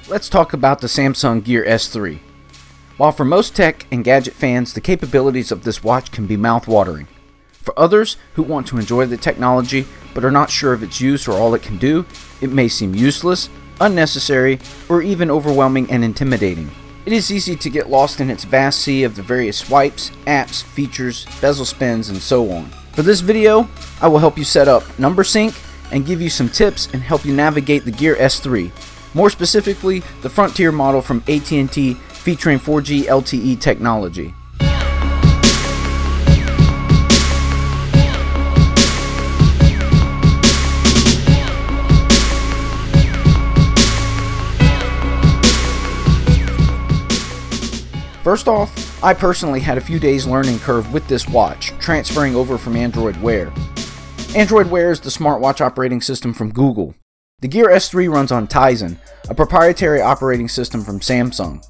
Let's talk about the Samsung Gear S3. While for most tech and gadget fans, the capabilities of this watch can be mouth-watering. For others who want to enjoy the technology but are not sure of its use or all it can do, it may seem useless, unnecessary, or even overwhelming and intimidating. It is easy to get lost in its vast sea of the various swipes, apps, features, bezel spins, and so on. For this video, I will help you set up NumberSync and give you some tips and help you navigate the Gear S3. More specifically, the Frontier model from AT&T featuring 4G LTE technology. First off, I personally had a few days learning curve with this watch, transferring over from Android Wear. Android Wear is the smartwatch operating system from Google. The Gear S3 runs on Tizen, a proprietary operating system from Samsung.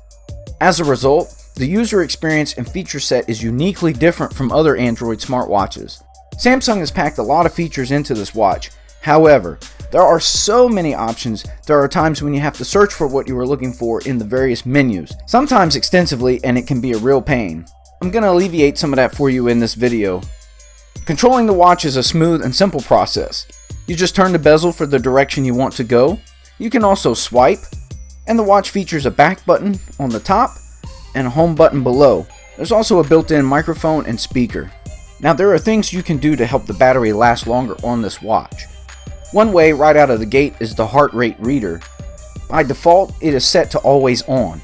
As a result, the user experience and feature set is uniquely different from other Android smartwatches. Samsung has packed a lot of features into this watch. However, there are so many options, there are times when you have to search for what you are looking for in the various menus, sometimes extensively, and it can be a real pain. I'm going to alleviate some of that for you in this video. Controlling the watch is a smooth and simple process. You just turn the bezel for the direction you want to go. You can also swipe, and the watch features a back button on the top and a home button below. There's also a built-in microphone and speaker. Now there are things you can do to help the battery last longer on this watch. One way right out of the gate is the heart rate reader. By default, it is set to always on.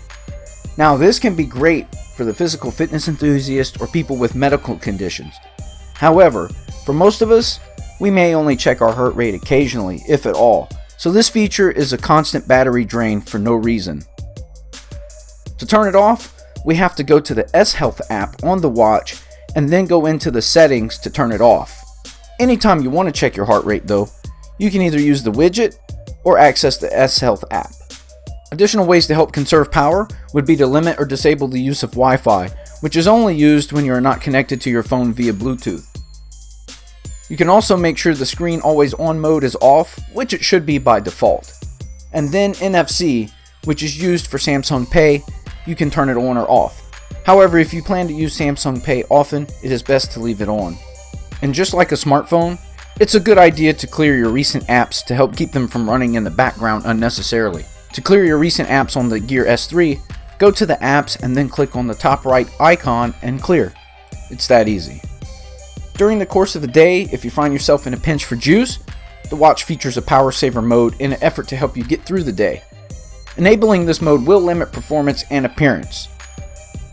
Now this can be great for the physical fitness enthusiast or people with medical conditions. However, for most of us, we may only check our heart rate occasionally, if at all, so this feature is a constant battery drain for no reason. To turn it off, we have to go to the S Health app on the watch and then go into the settings to turn it off. Anytime you want to check your heart rate though, you can either use the widget or access the S Health app. Additional ways to help conserve power would be to limit or disable the use of Wi-Fi, which is only used when you are not connected to your phone via Bluetooth. You can also make sure the screen always on mode is off, which it should be by default. And then NFC, which is used for Samsung Pay, you can turn it on or off. However, if you plan to use Samsung Pay often, it is best to leave it on. And just like a smartphone, it's a good idea to clear your recent apps to help keep them from running in the background unnecessarily. To clear your recent apps on the Gear S3, go to the apps and then click on the top right icon and clear. It's that easy. During the course of the day, if you find yourself in a pinch for juice, the watch features a power saver mode in an effort to help you get through the day. Enabling this mode will limit performance and appearance.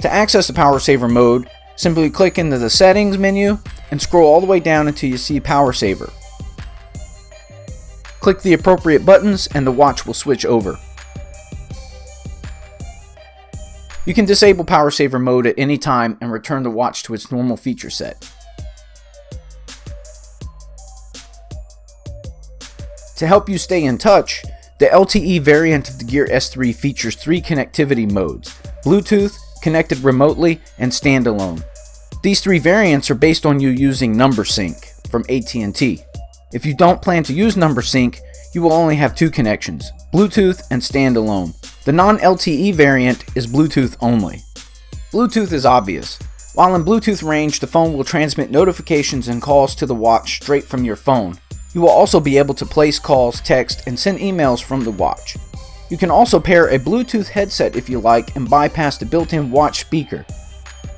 To access the power saver mode, simply click into the settings menu and scroll all the way down until you see power saver. Click the appropriate buttons and the watch will switch over. You can disable power saver mode at any time and return the watch to its normal feature set. To help you stay in touch, the LTE variant of the Gear S3 features 3 connectivity modes: Bluetooth, connected remotely, and standalone. These 3 variants are based on you using NumberSync from AT&T. If you don't plan to use NumberSync, you will only have 2 connections, Bluetooth and standalone. The non-LTE variant is Bluetooth only. Bluetooth is obvious. While in Bluetooth range, the phone will transmit notifications and calls to the watch straight from your phone. You will also be able to place calls, text, and send emails from the watch. You can also pair a Bluetooth headset if you like and bypass the built-in watch speaker.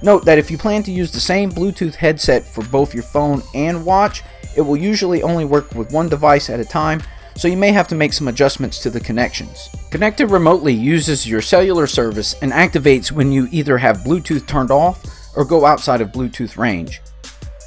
Note that if you plan to use the same Bluetooth headset for both your phone and watch, it will usually only work with one device at a time, so you may have to make some adjustments to the connections. Connected remotely uses your cellular service and activates when you either have Bluetooth turned off or go outside of Bluetooth range.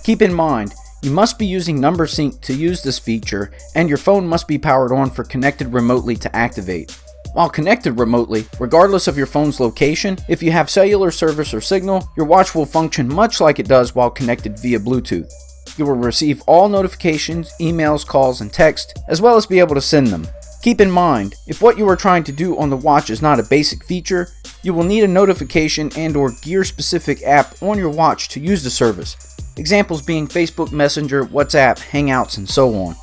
Keep in mind, you must be using NumberSync to use this feature, and your phone must be powered on for connected remotely to activate. While connected remotely, regardless of your phone's location, if you have cellular service or signal, your watch will function much like it does while connected via Bluetooth. You will receive all notifications, emails, calls, and text, as well as be able to send them. Keep in mind, if what you are trying to do on the watch is not a basic feature, you will need a notification and/or gear-specific app on your watch to use the service. Examples being Facebook Messenger, WhatsApp, Hangouts, and so on.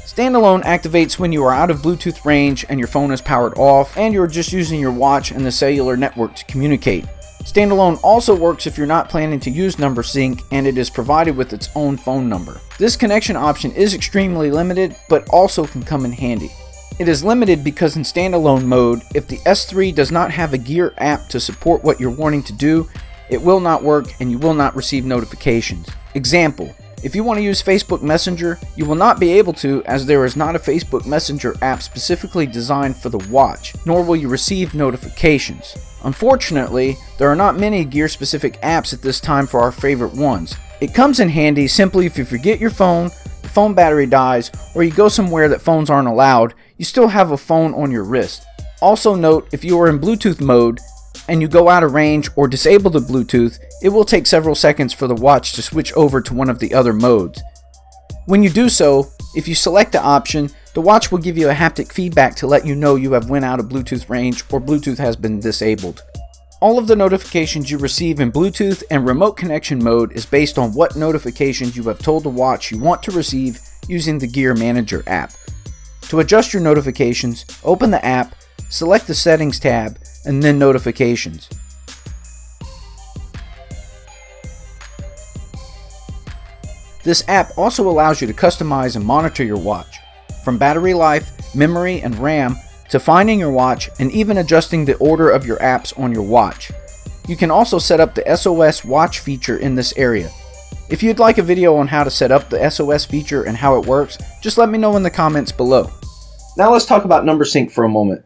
Standalone activates when you are out of Bluetooth range and your phone is powered off and you're just using your watch and the cellular network to communicate. Standalone also works if you're not planning to use NumberSync and it is provided with its own phone number. This connection option is extremely limited, but also can come in handy. It is limited because in standalone mode, if the S3 does not have a Gear app to support what you're wanting to do, it will not work and you will not receive notifications. Example, if you want to use Facebook Messenger, you will not be able to, as there is not a Facebook Messenger app specifically designed for the watch, nor will you receive notifications. Unfortunately, there are not many Gear specific apps at this time for our favorite ones. It comes in handy simply if you forget your phone, the phone battery dies, or you go somewhere that phones aren't allowed, you still have a phone on your wrist. Also note, if you are in Bluetooth mode, and you go out of range or disable the Bluetooth, it will take several seconds for the watch to switch over to one of the other modes. When you do so, if you select the option, the watch will give you a haptic feedback to let you know you have went out of Bluetooth range or Bluetooth has been disabled. All of the notifications you receive in Bluetooth and remote connection mode is based on what notifications you have told the watch you want to receive using the Gear Manager app. To adjust your notifications, open the app, select the Settings tab, and then Notifications. This app also allows you to customize and monitor your watch, from battery life, memory, and RAM, to finding your watch and even adjusting the order of your apps on your watch. You can also set up the SOS watch feature in this area. If you'd like a video on how to set up the SOS feature and how it works, just let me know in the comments below. Now let's talk about NumberSync for a moment.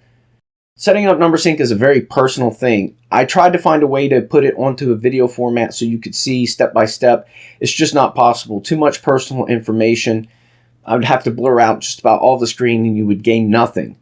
Setting up NumberSync is a very personal thing. I tried to find a way to put it onto a video format so you could see step by step. It's just not possible. Too much personal information. I would have to blur out just about all the screen and you would gain nothing.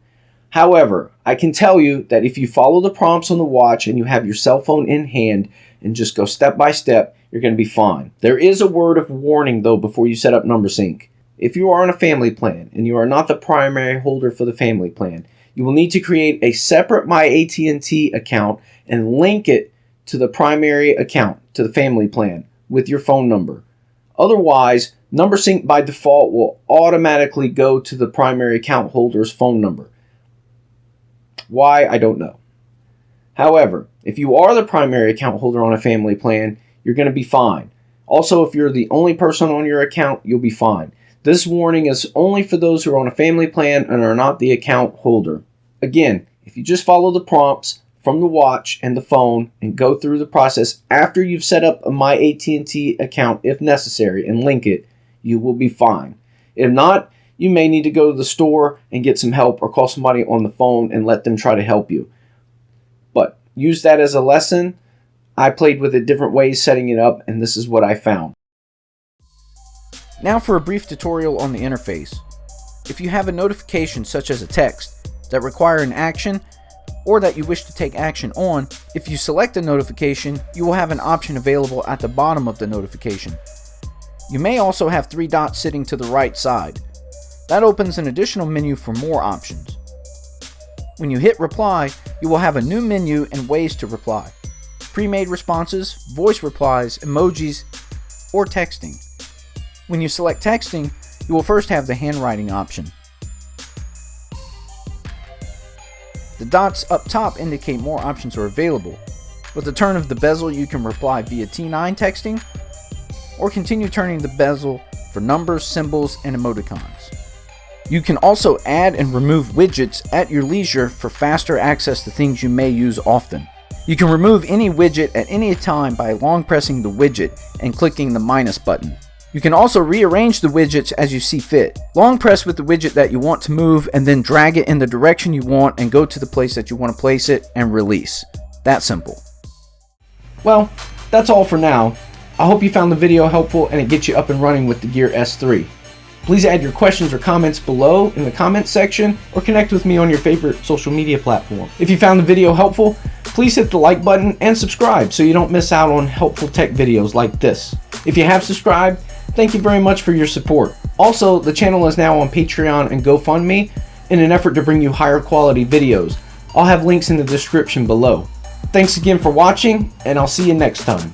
However, I can tell you that if you follow the prompts on the watch and you have your cell phone in hand and just go step by step, you're going to be fine. There is a word of warning though before you set up NumberSync. If you are on a family plan and you are not the primary holder for the family plan, you will need to create a separate My AT&T account and link it to the primary account, to the family plan, with your phone number. Otherwise, NumberSync by default will automatically go to the primary account holder's phone number. Why, I don't know. However, if you are the primary account holder on a family plan, you're going to be fine. Also, if you're the only person on your account, you'll be fine. This warning is only for those who are on a family plan and are not the account holder. Again, if you just follow the prompts from the watch and the phone and go through the process after you've set up a My AT&T account if necessary and link it, you will be fine. If not, you may need to go to the store and get some help or call somebody on the phone and let them try to help you. But use that as a lesson. I played with it different ways setting it up and this is what I found. Now for a brief tutorial on the interface. If you have a notification such as a text that require an action or that you wish to take action on, if you select a notification, you will have an option available at the bottom of the notification. You may also have 3 dots sitting to the right side. That opens an additional menu for more options. When you hit reply, you will have a new menu and ways to reply: pre-made responses, voice replies, emojis, or texting. When you select texting, you will first have the handwriting option. The dots up top indicate more options are available. With the turn of the bezel, you can reply via T9 texting, or continue turning the bezel for numbers, symbols, and emoticons. You can also add and remove widgets at your leisure for faster access to things you may use often. You can remove any widget at any time by long pressing the widget and clicking the minus button. You can also rearrange the widgets as you see fit. Long press with the widget that you want to move and then drag it in the direction you want and go to the place that you want to place it and release. That simple. Well, that's all for now. I hope you found the video helpful and it gets you up and running with the Gear S3. Please add your questions or comments below in the comments section or connect with me on your favorite social media platform. If you found the video helpful, please hit the like button and subscribe so you don't miss out on helpful tech videos like this. If you have subscribed, thank you very much for your support. Also, the channel is now on Patreon and GoFundMe in an effort to bring you higher quality videos. I'll have links in the description below. Thanks again for watching, and I'll see you next time.